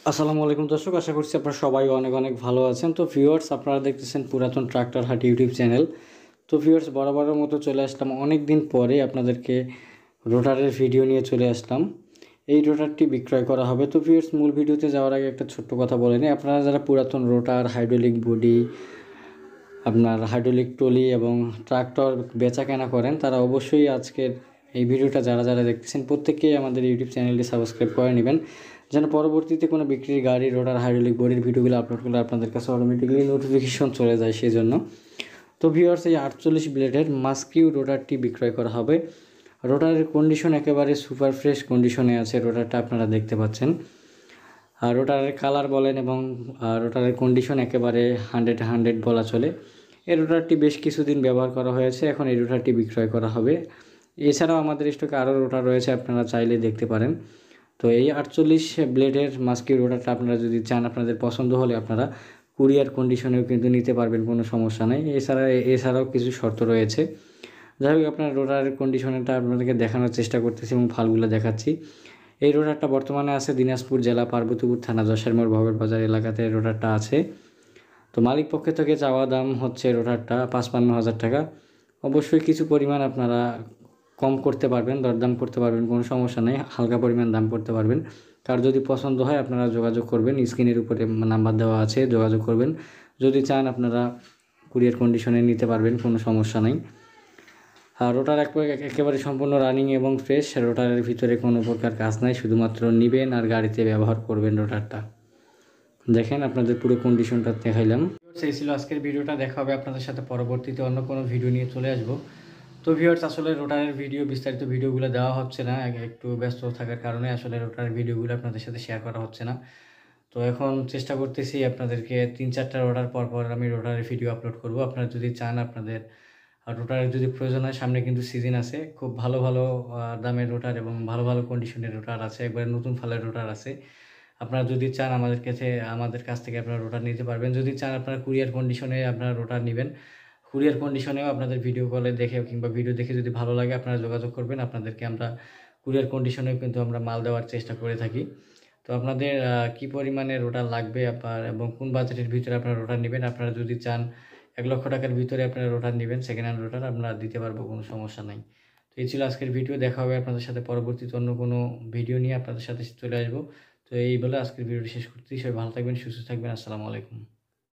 আসসালামু আলাইকুম দর্শক, আশা করছি আপনারা সবাই অনেক অনেক ভালো আছেন। তো ভিউয়ার্স, আপনারা দেখতেছেন পুরাতন ট্রাক্টর হাট ইউটিউব চ্যানেল। তো ভিউয়ার্স, বরাবরের মতো চলে আসলাম অনেক দিন পরে আপনাদেরকে রোটারের ভিডিও নিয়ে চলে আসলাম। এই রোটারটি বিক্রয় করা হবে। তো ভিউয়ার্স, মূল ভিডিওতে যাওয়ার আগে একটা ছোট্ট কথা বলে নিই। আপনারা যারা পুরাতন রোটার, হাইড্রোলিক বডি, আপনার হাইড্রোলিক ট্রলি এবং ট্রাক্টর বেচা কেনা করেন, তারা অবশ্যই আজকের এই ভিডিওটা যারা যারা দেখতেছেন প্রত্যেকেই আমাদের ইউটিউব চ্যানেলটি সাবস্ক্রাইব করে নেবেন, যেন পরবর্তীতে কোনো বিক্রির গাড়ি, রোটার, হাইড্রোলিক বডির ভিডিওগুলো আপলোড করলে আপনাদের কাছে অটোমেটিক্যালি নোটিফিকেশন চলে যায় সেই জন্য। তো ভিউয়ার্স, এই 48 ব্লেডের মাস্কিউ রোটারটি বিক্রয় করা হবে। রোটারের কন্ডিশন একেবারে সুপার ফ্রেশ কন্ডিশনে আছে। রোটারটা আপনারা দেখতে পাচ্ছেন। আর রোটারের কালার বলেন এবং রোটারের কন্ডিশন একেবারে 100 বলা চলে। এই রোটারটি বেশ কিছুদিন ব্যবহার করা হয়েছে, এখন এই রোটারটি বিক্রয় করা হবে। এছাড়াও আমাদের স্টকে আরও রোটার রয়েছে, আপনারা চাইলে দেখতে পারেন। তো এই 48 ব্লেডের মাস্কিউ রোটারটা আপনারা যদি চান, আপনাদের পছন্দ হলে আপনারা কুরিয়ার কন্ডিশনেও কিন্তু নিতে পারবেন, কোনো সমস্যা নেই। এছাড়াও কিছু শর্ত রয়েছে। যাই হোক, আপনার রোটারের কন্ডিশনটা আপনাদেরকে দেখানোর চেষ্টা করতেছি এবং ফালগুলো দেখাচ্ছি। এই রোটারটা বর্তমানে আছে দিনাজপুর জেলা, পার্বতীপুর থানা, যশোর মোড়, ভবের বাজার এলাকাতে রোটারটা আছে। তো মালিক পক্ষ থেকে চাওয়া দাম হচ্ছে রোটারটা 55,000 টাকা। অবশ্যই কিছু পরিমাণ আপনারা কম করতে পারবেন, দরদাম করতে পারবেন, কোনো সমস্যা নেই। হালকা পরিমাণ দাম করতে পারবেন। কার যদি পছন্দ হয় আপনারা যোগাযোগ করবেন, স্ক্রিনের উপরে নাম্বার দেওয়া আছে, যোগাযোগ করবেন। যদি চান আপনারা কুরিয়ার কন্ডিশনে নিতে পারবেন, কোনো সমস্যা নেই। আর রোটার একেবারে সম্পূর্ণ রানিং এবং ফ্রেশ। রোটারের ভিতরে কোনো প্রকার কাজ নাই, শুধুমাত্র নেবেন আর গাড়িতে ব্যবহার করবেন রোটারটা। দেখেন, আপনাদের পুরো কন্ডিশনটা দেখাইলাম। সেই ছিল আজকের ভিডিওটা। দেখা হবে আপনাদের সাথে পরবর্তীতে অন্য কোনো ভিডিও নিয়ে চলে আসবো। তো ভিউয়ার্স, আসলে রোটারের ভিডিও, বিস্তারিত ভিডিওগুলো দেওয়া হচ্ছে না, একটু ব্যস্ত থাকার কারণে আসলে রোটারের ভিডিওগুলো আপনাদের সাথে শেয়ার করা হচ্ছে না। তো এখন চেষ্টা করতেছি আপনাদেরকে 3-4টা রোটার পর পর আমি রোটারের ভিডিও আপলোড করব। আপনারা যদি চান, আপনাদের রোটারের যদি প্রয়োজন হয়, সামনে কিন্তু সিজন আছে, খুব ভালো ভালো দামের রোটার এবং ভালো ভালো কন্ডিশনের রোটার আছে, একবারে নতুন ফালের রোটার আছে। আপনারা যদি চান আমাদের কাছ থেকে আপনারা রোটার নিতে পারবেন। যদি চান আপনারা কুরিয়ার কন্ডিশনে আপনারা রোটার নেবেন, কুরিয়ার কন্ডিশনেও আপনাদের ভিডিও কলে দেখে কিংবা ভিডিও দেখে যদি ভালো লাগে আপনারা যোগাযোগ করবেন। আপনাদেরকে আমরা কুরিয়ার কন্ডিশনেও কিন্তু আমরা মাল দেওয়ার চেষ্টা করে থাকি। তো আপনাদের কি পরিমাণে রোটার লাগবে আপনার এবং কোন বাজেটের ভিতরে আপনারা রোটার নেবেন, আপনারা যদি চান 1 লক্ষ টাকার ভিতরে আপনারা রোটার নেবেন, সেকেন্ড হ্যান্ড রোটার, আমরা দিতে পারবো, কোনো সমস্যা নাই। তো এই ছিল আজকের ভিডিও। দেখা হবে আপনাদের সাথে পরবর্তীতে অন্য কোনো ভিডিও নিয়ে আপনাদের সাথে চলে আসবো। তো এই বলে আজকের ভিডিওটি শেষ করতেছি। সবাই ভালো থাকবেন, সুস্থ থাকবেন। আসসালামু আলাইকুম।